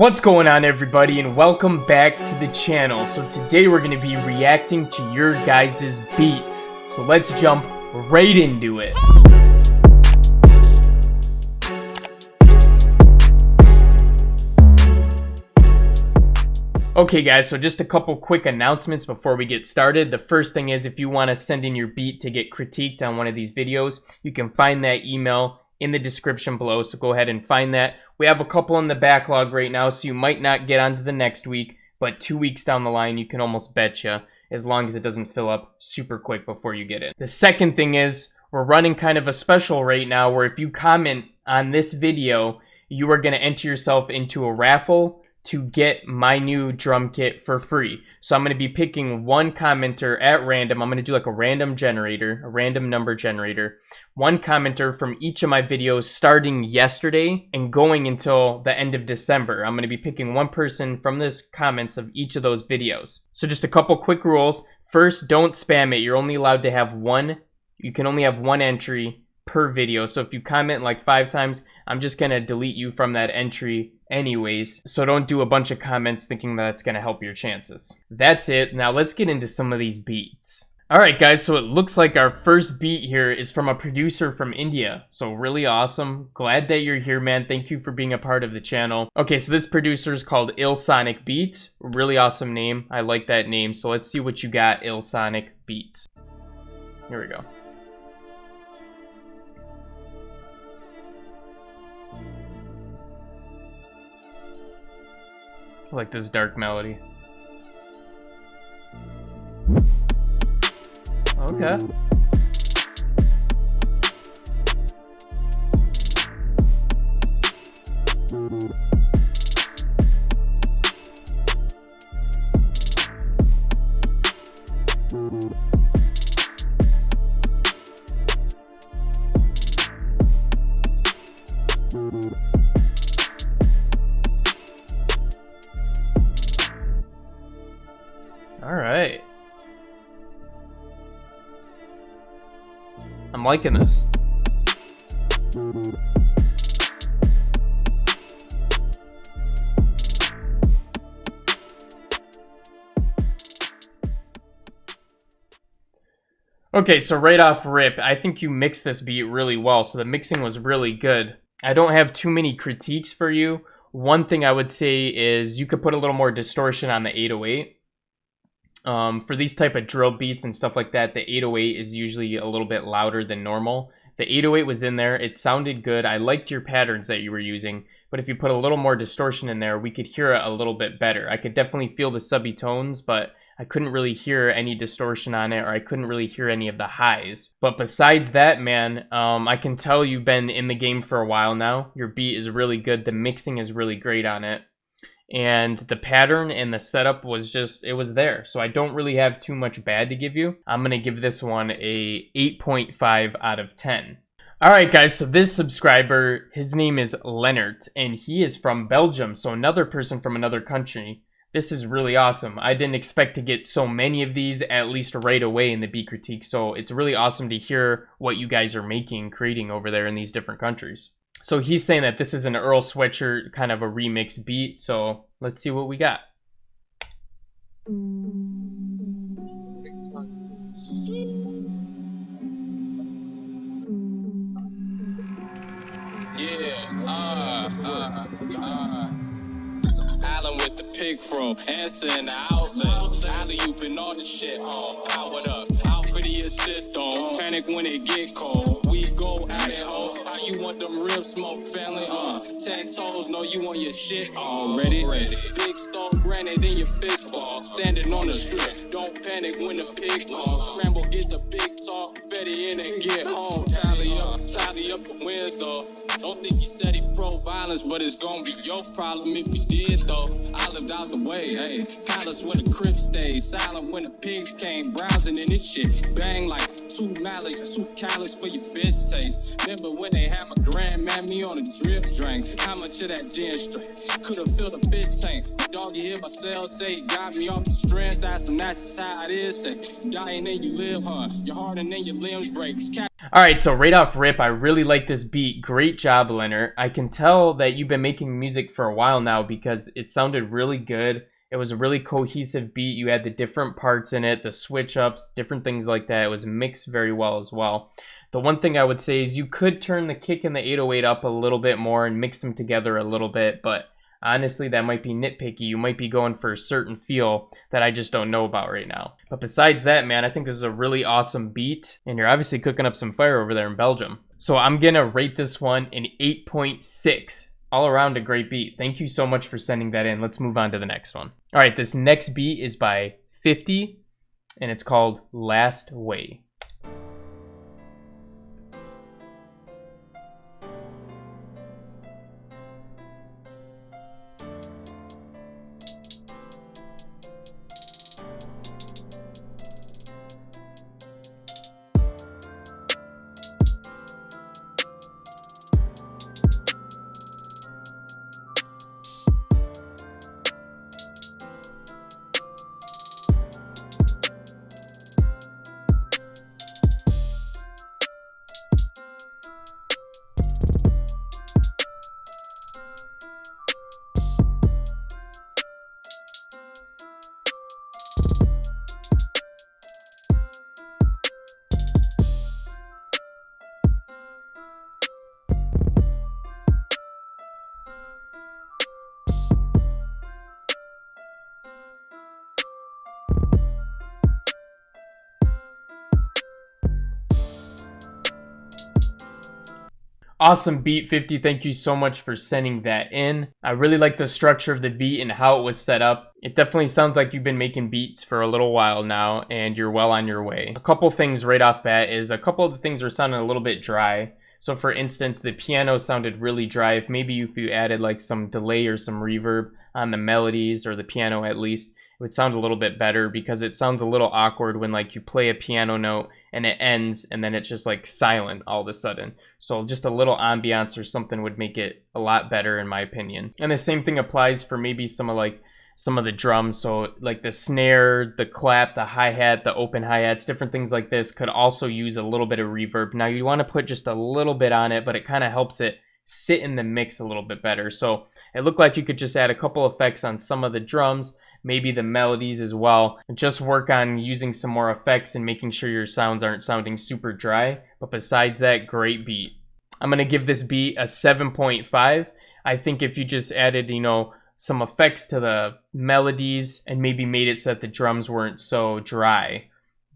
What's going on, everybody, and welcome back to the channel. So today we're going to be reacting to your guys' beats. So let's jump right into it. Okay guys, so just a couple quick announcements before we get started. The first thing is, if you want to send in your beat to get critiqued on one of these videos, you can find that email in the description below, so go ahead and find that. We have a couple in the backlog right now, so you might not get onto the next week, but 2 weeks down the line, you can almost betcha, as long as it doesn't fill up super quick before you get it. The second thing is, we're running kind of a special right now, where if you comment on this video, you are going to enter yourself into a raffle to get my new drum kit for free. So I'm going to be picking one commenter at random. I'm going to do like a random generator, a random number generator. One commenter from each of my videos starting yesterday and going until the end of December. I'm going to be picking one person from the comments of each of those videos. So just a couple quick rules. First, don't spam it. You're only allowed to have one. You can only have one entry per video. So if you comment like 5 times, I'm just going to delete you from that entry anyways. So don't do a bunch of comments thinking that's going to help your chances. That's it. Now let's get into some of these beats. Alright guys, so it looks like our first beat here is from a producer from India. So really awesome. Glad that you're here, man. Thank you for being a part of the channel. Okay, so this producer is called Sonic Beatz. Really awesome name. I like that name. So let's see what you got, Sonic Beatz. Here we go. I like this dark melody. Okay. All right. I'm liking this. Okay, so right off rip, I think you mixed this beat really well, so the mixing was really good. I don't have too many critiques for you. One thing I would say is you could put a little more distortion on the 808. For these type of drill beats and stuff like that, the 808 is usually a little bit louder than normal. The 808 was in there. It sounded good. I liked your patterns that you were using, but if you put a little more distortion in there, we could hear it a little bit better. I could definitely feel the subby tones, but I couldn't really hear any distortion on it, or I couldn't really hear any of the highs. But besides that, man, I can tell you've been in the game for a while now. Your beat is really good. The mixing is really great on it. And the pattern and the setup was just, it was there. So I don't really have too much bad to give you. I'm going to give this one a 8.5 out of 10. All right, guys, so this subscriber, his name is Leonard, and he is from Belgium. So another person from another country. This is really awesome. I didn't expect to get so many of these, at least right away in the beat critique. So it's really awesome to hear what you guys are creating over there in these different countries. So he's saying that this is an Earl Sweatshirt kind of a remix beat. So let's see what we got. Island with the pig fro, answer in the outlet. Alley ooping all the shit, powered up. Out for the assist, don't panic when it get cold. We go at it, how you want them real smoke, family, 10 toes, know you want your shit already. Big stone granite in your fist ball, standing on the strip. Don't panic when the pig calls. Scramble, get the big talk, fetty in and get home. Tally up the wins though. Don't think he said he pro-violence, but it's gonna be your problem if he did though. I lived out the way, hey. Palace when the Crips stayed, silent when the pigs came, browsing in this shit. Bang like 2 mallets, 2 callous for your bitch taste. Remember when they had my grandmammy on a drip drink? How much of that gin straight could've filled a fish tank? Doggy hear myself say he got me off the strength. That's how it is. Say, dying and you live, your heart and then your limbs break. All right, so right off rip, I really like this beat. Great job, Leonard. I can tell that you've been making music for a while now because it sounded really good. It was a really cohesive beat. You had the different parts in it, the switch ups, different things like that. It was mixed very well as well. The one thing I would say is you could turn the kick and the 808 up a little bit more and mix them together a little bit, but honestly, that might be nitpicky. You might be going for a certain feel that I just don't know about right now. But besides that, man, I think this is a really awesome beat, and you're obviously cooking up some fire over there in Belgium. So I'm gonna rate this one an 8.6. All around a great beat. Thank you so much for sending that in. Let's move on to the next one. All right, this next beat is by 50, and it's called Last Way. Awesome beat, 50. Thank you so much for sending that in. I really like the structure of the beat and how it was set up. It definitely sounds like you've been making beats for a little while now and you're well on your way. A couple things right off bat is a couple of the things were sounding a little bit dry. So for instance, the piano sounded really dry. If you added like some delay or some reverb on the melodies, or the piano at least, it would sound a little bit better, because it sounds a little awkward when like you play a piano note and it ends and then it's just like silent all of a sudden. So just a little ambiance or something would make it a lot better in my opinion. And the same thing applies for maybe some of the drums. So like the snare, the clap, the hi-hat, the open hi-hats, different things like this could also use a little bit of reverb. Now you want to put just a little bit on it, but it kind of helps it sit in the mix a little bit better. So it looked like you could just add a couple effects on some of the drums, maybe the melodies as well, and just work on using some more effects and making sure your sounds aren't sounding super dry. But besides that, great beat. I'm going to give this beat a 7.5. I think if you just added, some effects to the melodies and maybe made it so that the drums weren't so dry,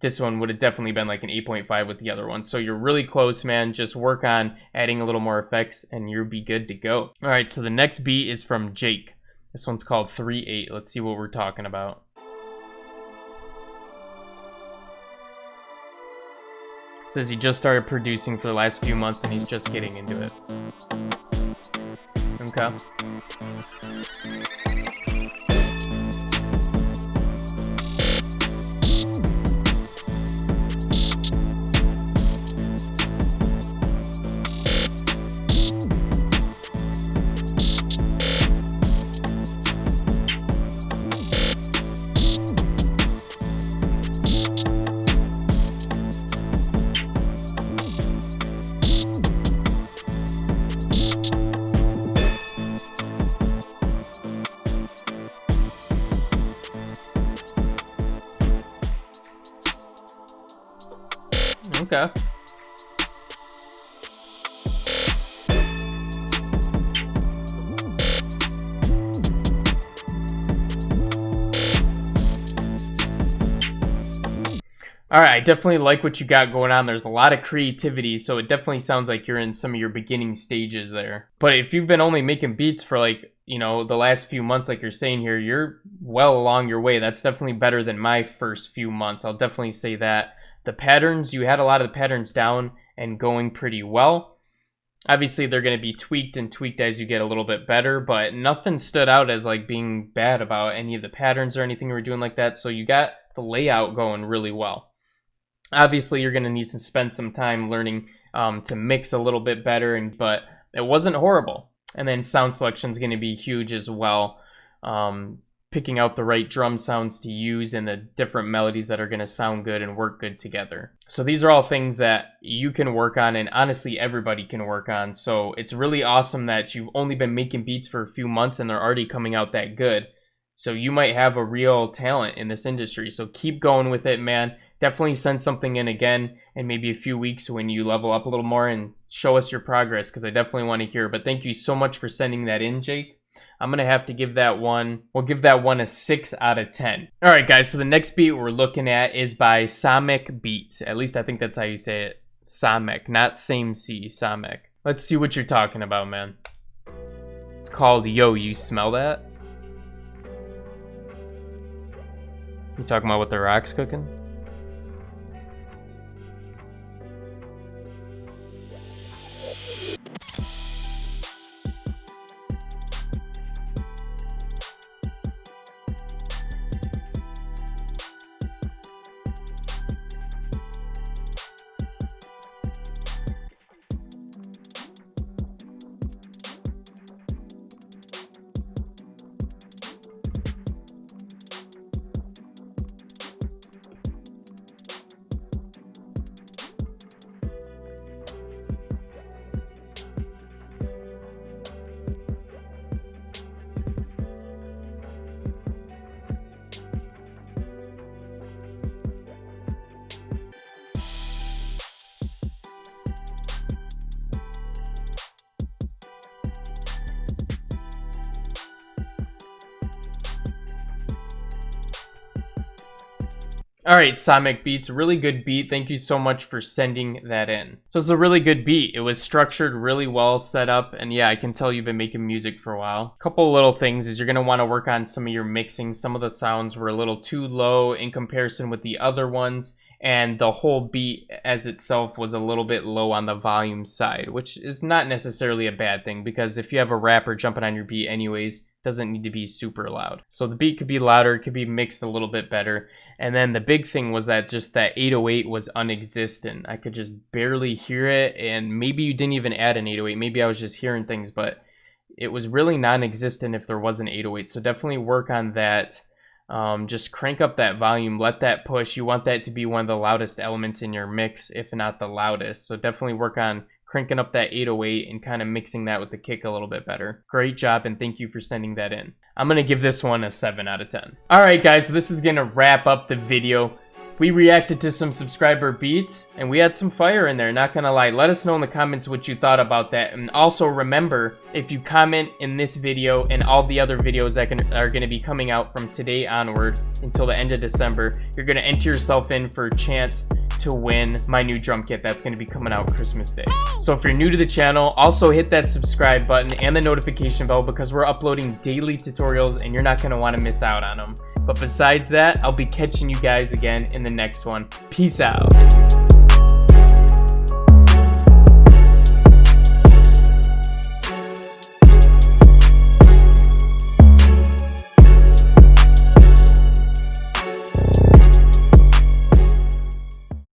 this one would have definitely been like an 8.5 with the other one. So you're really close, man. Just work on adding a little more effects and you'll be good to go. All right, so the next beat is from Jake. This one's called 3/8. Let's see what we're talking about. It says he just started producing for the last few months and he's just getting into it. Okay. Okay. All right, I definitely like what you got going on. There's a lot of creativity, so it definitely sounds like you're in some of your beginning stages there. But if you've been only making beats for the last few months, like you're saying here, you're well along your way. That's definitely better than my first few months. I'll definitely say that. The patterns, you had a lot of the patterns down and going pretty well. Obviously, they're going to be tweaked as you get a little bit better, but nothing stood out as like being bad about any of the patterns or anything you were doing like that. So you got the layout going really well. Obviously, you're going to need to spend some time learning to mix a little bit better, but it wasn't horrible. And then sound selection is going to be huge as well. picking out the right drum sounds to use and the different melodies that are going to sound good and work good together. So these are all things that you can work on, and honestly everybody can work on. So it's really awesome that you've only been making beats for a few months and they're already coming out that good. So you might have a real talent in this industry. So keep going with it, man. Definitely send something in again in maybe a few weeks when you level up a little more and show us your progress, because I definitely want to hear. But thank you so much for sending that in, Jake. I'm going to have to give that one, we'll give that one a 6 out of 10. All right, guys, so the next beat we're looking at is by Beatz. At least I think that's how you say it. Samek, not same C, Samek. Let's see what you're talking about, man. It's called Yo, You Smell That? You talking about what the Rock's cooking? All right, Beatz, really good beat. Thank you so much for sending that in. So it's a really good beat. It was structured really well, set up, and yeah, I can tell you've been making music for a while. A couple little things is you're gonna wanna work on some of your mixing. Some of the sounds were a little too low in comparison with the other ones, and the whole beat as itself was a little bit low on the volume side, which is not necessarily a bad thing, because if you have a rapper jumping on your beat anyways, it doesn't need to be super loud. So the beat could be louder, it could be mixed a little bit better. And then the big thing was that just that 808 was unexistent. I could just barely hear it, and maybe you didn't even add an 808. Maybe I was just hearing things, but it was really non-existent if there was an 808. So definitely work on that. Just crank up that volume, let that push. You want that to be one of the loudest elements in your mix, if not the loudest. So definitely work on cranking up that 808 and kind of mixing that with the kick a little bit better. Great job, and thank you for sending that in. I'm going to give this one a 7 out of 10. Alright guys, so this is going to wrap up the video. We reacted to some subscriber beats, and we had some fire in there, not gonna lie. Let us know in the comments what you thought about that. And also remember, if you comment in this video and all the other videos that are gonna be coming out from today onward until the end of December, you're gonna enter yourself in for a chance to win my new drum kit that's going to be coming out Christmas Day. So if you're new to the channel, also hit that subscribe button and the notification bell, because we're uploading daily tutorials and you're not going to want to miss out on them. But besides that, I'll be catching you guys again in the next one. Peace out.